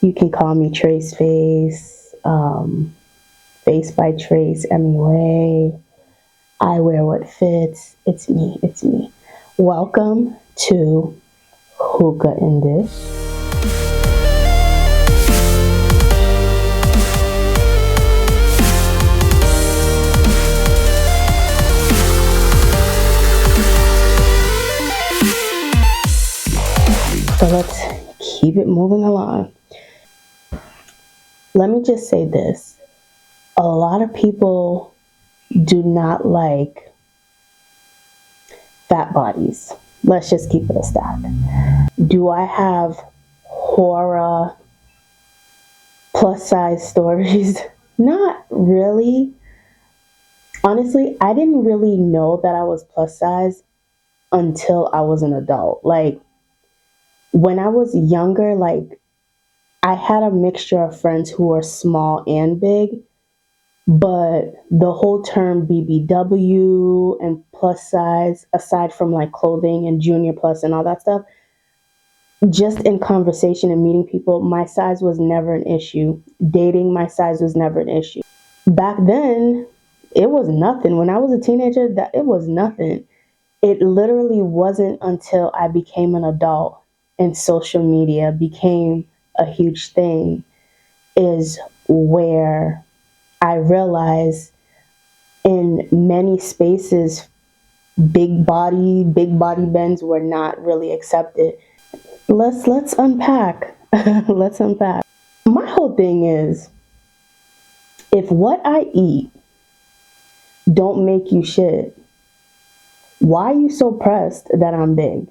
You can call me Trace Face, Face by Trace, anyway. I wear what fits. It's me, it's me. Welcome to Hookah and Dish. So let's keep it moving along. Let me just say this. A lot of people do not like fat bodies. Let's just keep it a stack. Do I have horror plus size stories? Not really. Honestly, I didn't really know that I was plus size until I was an adult. Like when I was younger, like I had a mixture of friends who were small and big, but the whole term BBW and plus size, aside from like clothing and junior plus and all that stuff, just in conversation and meeting people, my size was never an issue. Dating, my size was never an issue. Back then, it was nothing. When I was a teenager, that it was nothing. It literally wasn't until I became an adult and social media became a huge thing is where I realized in many spaces big body bends were not really accepted. Let's unpack. Let's unpack. My whole thing is if what I eat don't make you shit, why are you so pressed that I'm big?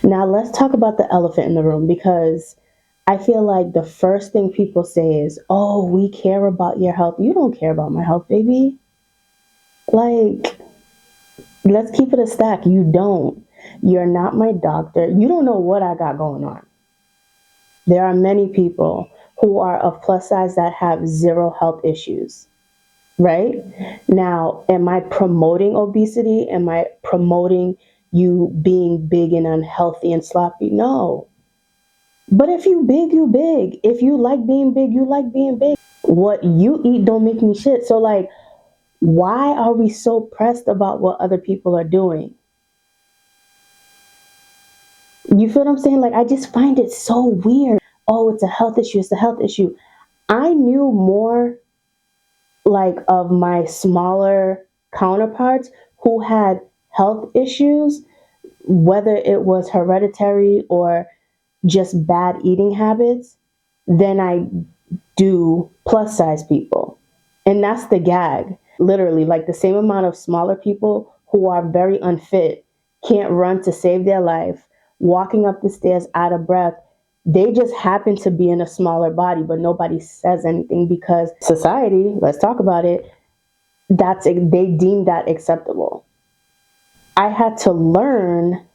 Now let's talk about the elephant in the room because I feel like the first thing people say is, "Oh, we care about your health." You don't care about my health, baby. Like, let's keep it a stack. You don't. You're not my doctor. You don't know what I got going on. There are many people who are of plus size that have zero health issues, right? Now, am I promoting obesity? Am I promoting you being big and unhealthy and sloppy? No. But if you big, you big. If you like being big, you like being big. What you eat don't make me shit. So like, why are we so pressed about what other people are doing? You feel what I'm saying? Like, I just find it so weird. Oh, it's a health issue. It's a health issue. I knew more like of my smaller counterparts who had health issues, whether it was hereditary or just bad eating habits, than I do plus size people. And that's the gag. Literally, like the same amount of smaller people who are very unfit, can't run to save their life, walking up the stairs out of breath. They just happen to be in a smaller body, but nobody says anything because society, let's talk about it, they deem that acceptable. I had to learn,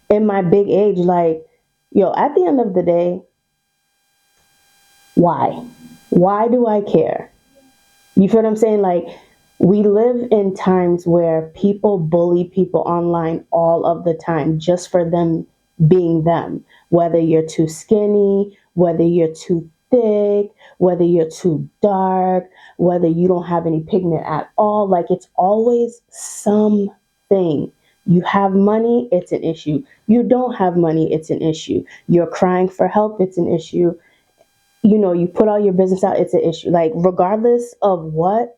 in my big age, like, yo, at the end of the day, why? Why do I care? You feel what I'm saying? Like, we live in times where people bully people online all of the time just for them being them. Whether you're too skinny, whether you're too thick, whether you're too dark, whether you don't have any pigment at all. Like, it's always something. You have money, it's an issue. You don't have money, it's an issue. You're crying for help, it's an issue. You put all your business out, it's an issue. Like, regardless of what,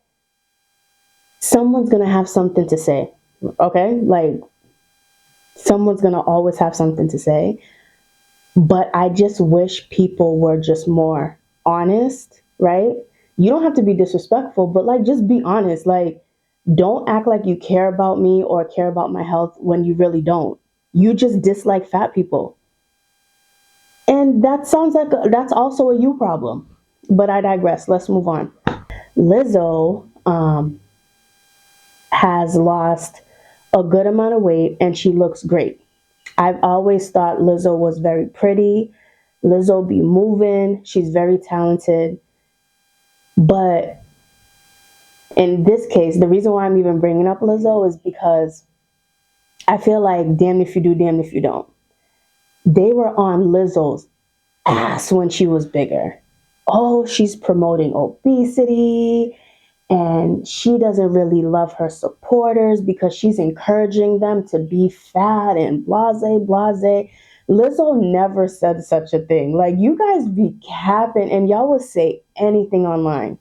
someone's gonna have something to say. Okay? Like, someone's gonna always have something to say. But I just wish people were just more honest, right? You don't have to be disrespectful, but like, just be honest. Like, don't act like you care about me or care about my health when you really don't. You just dislike fat people. And that sounds like that's also a you problem. But I digress. Let's move on. Lizzo has lost a good amount of weight and she looks great. I've always thought Lizzo was very pretty. Lizzo be moving. She's very talented. But in this case, the reason why I'm even bringing up Lizzo is because I feel like damn if you do, damn if you don't. They were on Lizzo's ass when she was bigger. Oh, she's promoting obesity and she doesn't really love her supporters because she's encouraging them to be fat and blase, blase. Lizzo never said such a thing. Like, you guys be capping and y'all will say anything online.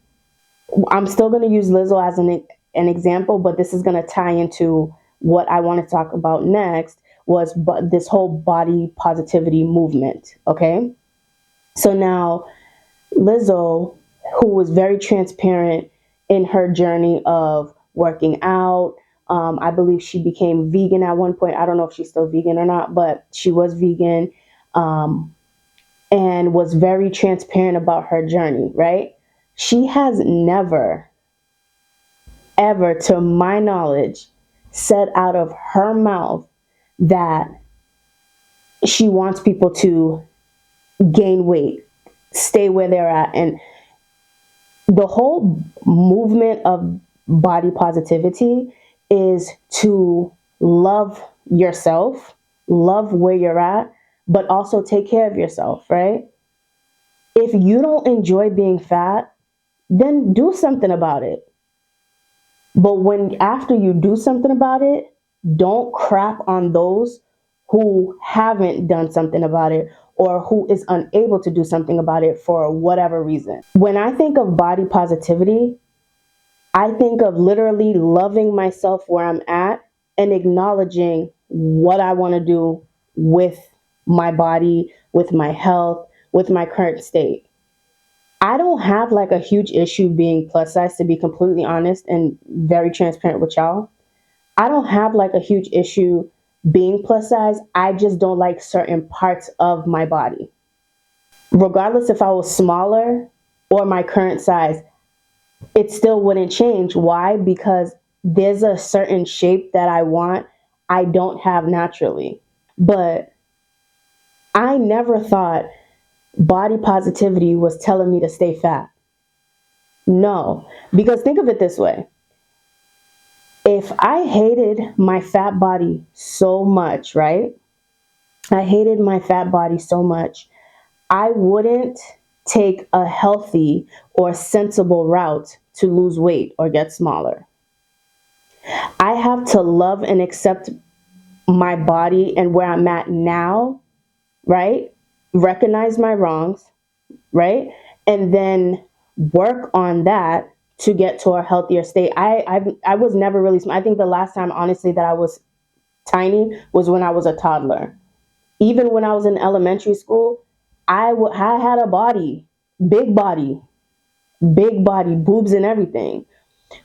I'm still going to use Lizzo as an example, but this is going to tie into what I want to talk about next was this whole body positivity movement. Okay. So now Lizzo, who was very transparent in her journey of working out. I believe she became vegan at one point. I don't know if she's still vegan or not, but she was vegan, um, and was very transparent about her journey, right? She has never, ever, to my knowledge, said out of her mouth that she wants people to gain weight, stay where they're at, and the whole movement of body positivity is to love yourself, love where you're at, but also take care of yourself, right? If you don't enjoy being fat, then do something about it. But when after you do something about it, don't crap on those who haven't done something about it or who is unable to do something about it for whatever reason. When I think of body positivity, I think of literally loving myself where I'm at and acknowledging what I want to do with my body, with my health, with my current state. I don't have like a huge issue being plus size, to be completely honest and very transparent with y'all. I don't have like a huge issue being plus size. I just don't like certain parts of my body. Regardless if I was smaller or my current size, it still wouldn't change. Why? Because there's a certain shape that I want I don't have naturally. But I never thought body positivity was telling me to stay fat. No, because think of it this way. If I hated my fat body so much, right? I hated my fat body so much, I wouldn't take a healthy or sensible route to lose weight or get smaller. I have to love and accept my body and where I'm at now, right? Recognize my wrongs, right? And then work on that to get to a healthier state. I was never really small. I think the last time, honestly, that I was tiny was when I was a toddler. Even when I was in elementary school, I had a body, big body, big body, boobs and everything.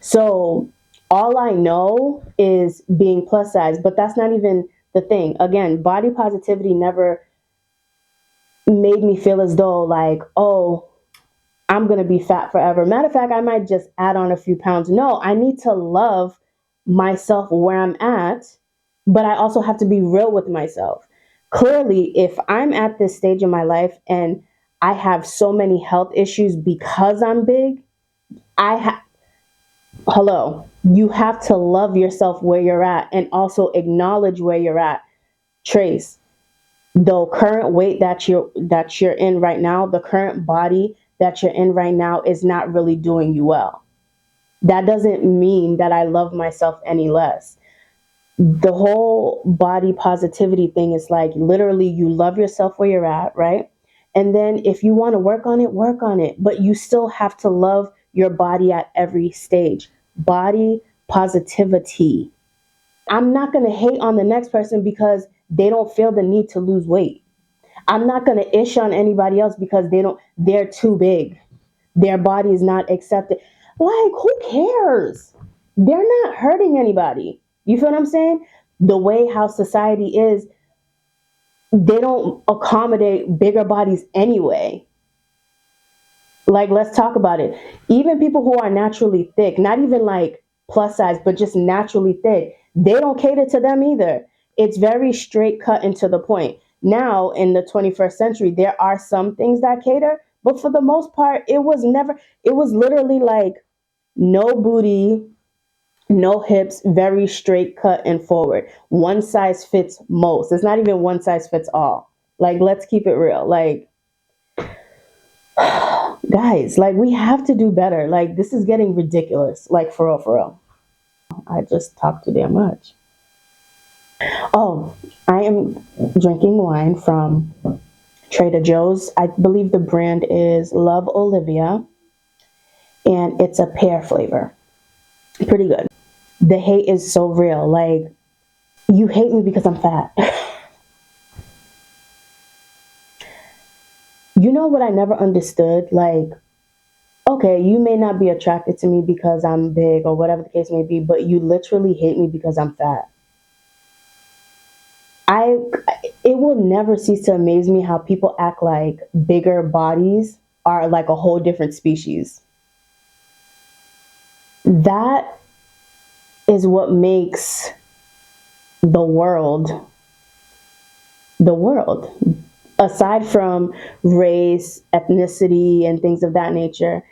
So all I know is being plus size, but that's not even the thing. Again, body positivity never made me feel as though like, oh, I'm going to be fat forever. Matter of fact, I might just add on a few pounds. No, I need to love myself where I'm at, but I also have to be real with myself. Clearly, if I'm at this stage in my life and I have so many health issues because I'm big, I have hello, you have to love yourself where you're at and also acknowledge where you're at. Trace, the current weight that you're in right now, the current body that you're in right now is not really doing you well. That doesn't mean that I love myself any less. The whole body positivity thing is like literally you love yourself where you're at, right? And then if you want to work on it, but you still have to love your body at every stage. Body positivity. I'm not going to hate on the next person because they don't feel the need to lose weight. I'm not going to ish on anybody else because they're too big. Their body is not accepted. Like, who cares? They're not hurting anybody. You feel what I'm saying? The way how society is, they don't accommodate bigger bodies anyway. Like, let's talk about it. Even people who are naturally thick, not even like plus size, but just naturally thick, they don't cater to them either. It's very straight cut and to the point. Now, in the 21st century, there are some things that cater, but for the most part, it was literally like no booty, no hips, very straight cut and forward. One size fits most. It's not even one size fits all. Like, let's keep it real. Like, Guys, like we have to do better. Like this is getting ridiculous. Like for real, for real. I just talked too damn much. Oh, I am drinking wine from Trader Joe's. I believe the brand is Love Olivia, and it's a pear flavor. Pretty good. The hate is so real. Like, you hate me because I'm fat. You know what I never understood? Like, okay, you may not be attracted to me because I'm big or whatever the case may be, but you literally hate me because I'm fat. I it will never cease to amaze me how people act like bigger bodies are like a whole different species. That is what makes the world the world. Aside from race, ethnicity, and things of that nature,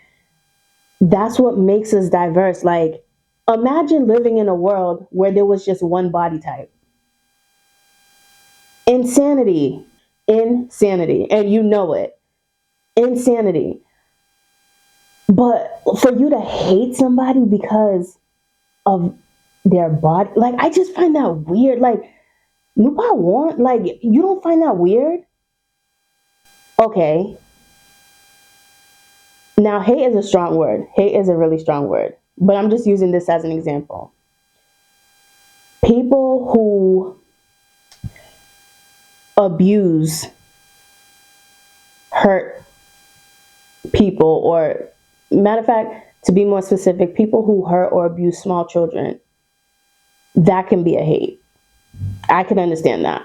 that's what makes us diverse. Like, imagine living in a world where there was just one body type. Insanity. Insanity. And you know it. Insanity. But for you to hate somebody because of their body, like, I just find that weird. Like, you don't find that weird? Okay. Now, hate is a strong word. Hate is a really strong word. But I'm just using this as an example. People who abuse, hurt people, or matter of fact, to be more specific, people who hurt or abuse small children, that can be a hate. I can understand that.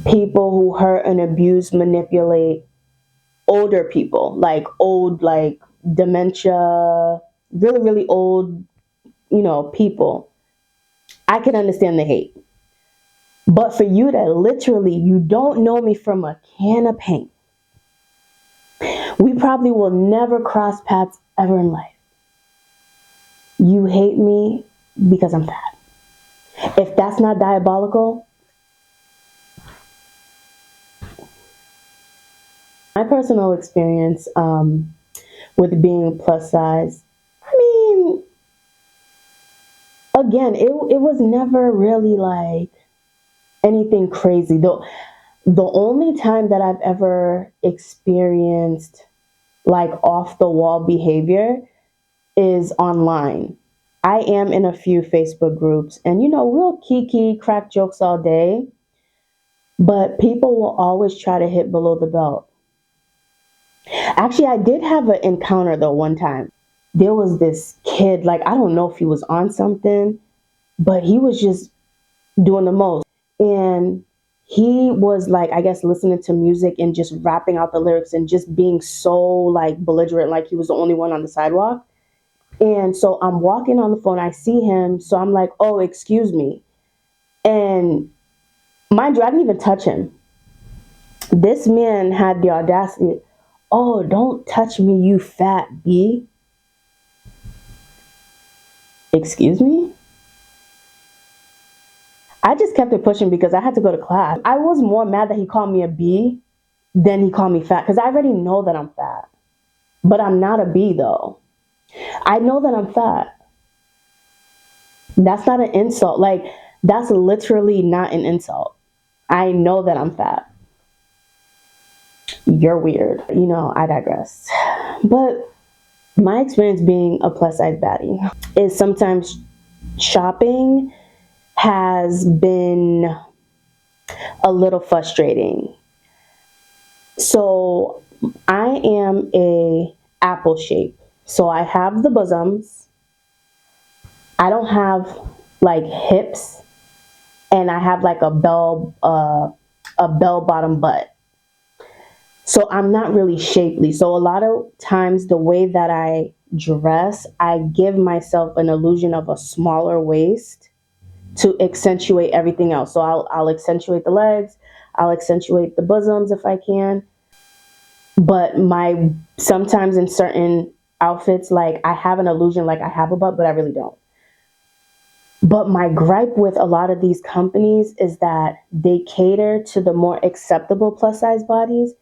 People who hurt and abuse, manipulate older people, like old, like dementia, really, really old, people. I can understand the hate. But for you to literally, you don't know me from a can of paint. We probably will never cross paths ever in life. You hate me because I'm fat. If that's not diabolical, my personal experience with being plus size, I mean, again, it was never really like anything crazy. The only time that I've ever experienced like off the wall behavior is online. I am in a few Facebook groups and we'll kiki, crack jokes all day, but people will always try to hit below the belt. Actually, I did have an encounter though one time. There was this kid, like I don't know if he was on something, but he was just doing the most. And he was like, I guess, listening to music and just rapping out the lyrics and just being so like belligerent, like he was the only one on the sidewalk. And so I'm walking on the phone, I see him. So I'm like, oh, excuse me. And mind you, I didn't even touch him. This man had the audacity, oh, don't touch me, you fat B. Excuse me? I just kept it pushing because I had to go to class. I was more mad that he called me a B than he called me fat because I already know that I'm fat. But I'm not a B though. I know that I'm fat. That's not an insult. Like, that's literally not an insult. I know that I'm fat. You're weird. I digress. But my experience being a plus size baddie is sometimes shopping has been a little frustrating. So I am a apple shape. So I have the bosoms. I don't have like hips, and I have like a bell bottom butt. So I'm not really shapely. So a lot of times the way that I dress, I give myself an illusion of a smaller waist to accentuate everything else. So I'll accentuate the legs, I'll accentuate the bosoms if I can. But sometimes in certain outfits, like I have an illusion like I have a butt, but I really don't. But my gripe with a lot of these companies is that they cater to the more acceptable plus size bodies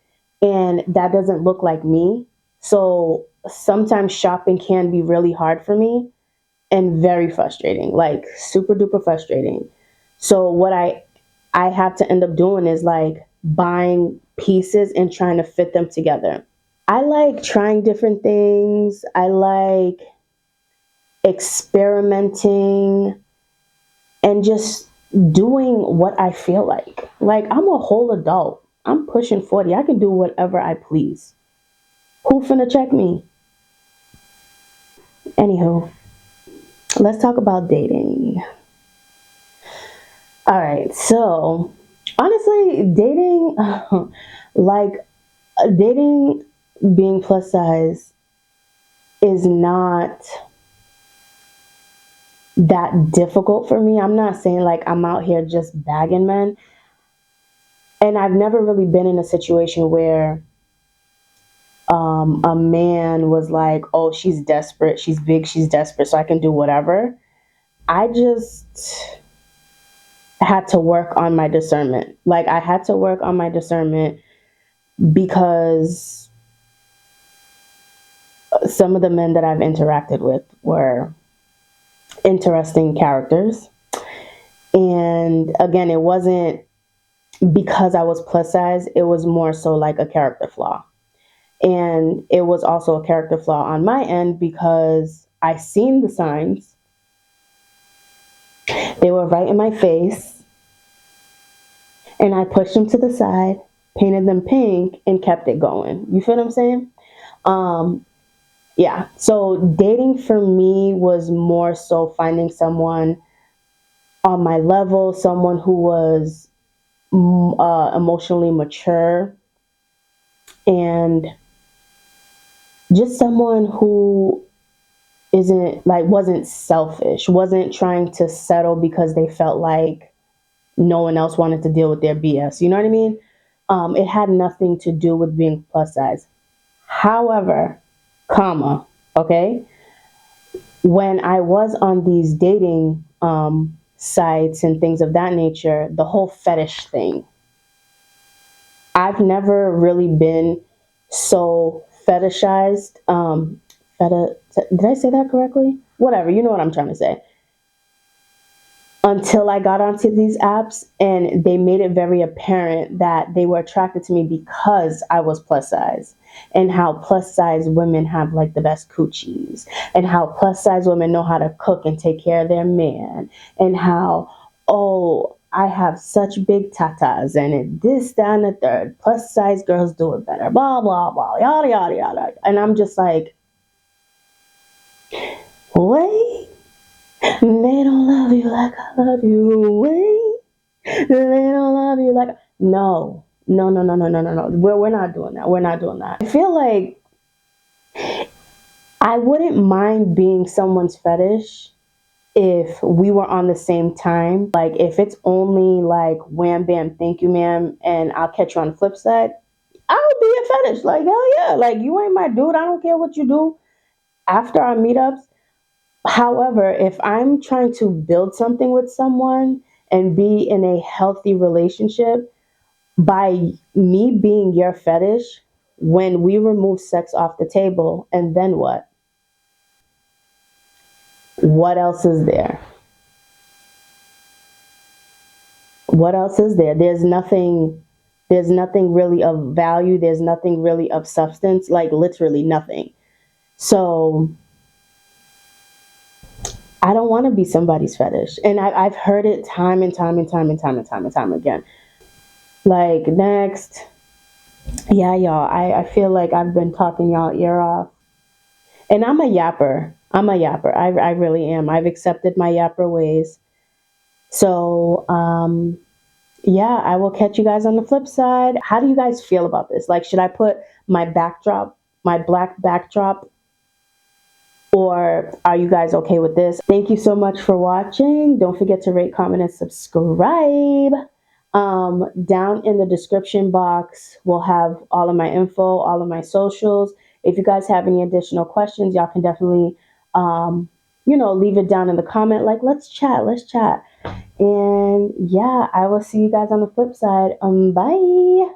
and that doesn't look like me. So sometimes shopping can be really hard for me and very frustrating, like super duper frustrating. So what I have to end up doing is like buying pieces and trying to fit them together. I like trying different things. I like experimenting and just doing what I feel like. Like, I'm a whole adult. I'm pushing 40. I can do whatever I please. Who finna check me? Anywho, let's talk about dating. All right, so honestly, dating, like dating being plus size is not that difficult for me. I'm not saying like I'm out here just bagging men. And I've never really been in a situation where a man was like, oh, she's desperate, she's big, she's desperate, so I can do whatever. I just had to work on my discernment. Like, I had to work on my discernment because some of the men that I've interacted with were interesting characters. And again, it wasn't because I was plus size, it was more so like a character flaw. And it was also a character flaw on my end because I seen the signs. They were right in my face. And I pushed them to the side, painted them pink, and kept it going. You feel what I'm saying? Um, yeah. So dating for me was more so finding someone on my level, someone who was emotionally mature, and just someone who wasn't selfish, wasn't trying to settle because they felt like no one else wanted to deal with their BS. You know what I mean? It had nothing to do with being plus size. However, comma, okay, when I was on these dating sites and things of that nature, the whole fetish thing, I've never really been so fetishized. Did I say that correctly? Whatever, you know what I'm trying to say. Until I got onto these apps and they made it very apparent that they were attracted to me because I was plus size, and how plus size women have like the best coochies, and how plus size women know how to cook and take care of their man, and how, oh, I have such big tatas and this, that, and the third. Plus size girls do it better, blah, blah, blah, yada, yada, yada. And I'm just like, wait, they don't love you like I love you. Wait, they don't love you like, no, no, no, no, no, no, no, no. We're not doing that. We're not doing that. I feel like I wouldn't mind being someone's fetish if we were on the same time. Like, if it's only like wham bam, thank you, ma'am, and I'll catch you on the flip side, I'll be a fetish. Like, hell yeah. Like, you ain't my dude. I don't care what you do after our meetups. However, if I'm trying to build something with someone and be in a healthy relationship, by me being your fetish, when we remove sex off the table, and then what? What else is there? What else is there? There's nothing really of value, there's nothing really of substance, like literally nothing. So I don't want to be somebody's fetish. And I've heard it time and time and time and time and time and time again. Like, next. Yeah, y'all, I feel like I've been talking y'all ear off. And I'm a yapper. I'm a yapper. I really am. I've accepted my yapper ways. So, yeah, I will catch you guys on the flip side. How do you guys feel about this? Like, should I put my backdrop, my black backdrop, or are you guys okay with this? Thank you so much for watching. Don't forget to rate, comment, and subscribe. Down in the description box, we'll have all of my info, all of my socials. If you guys have any additional questions, y'all can definitely, leave it down in the comment. Like, let's chat, let's chat. And yeah, I will see you guys on the flip side. Bye.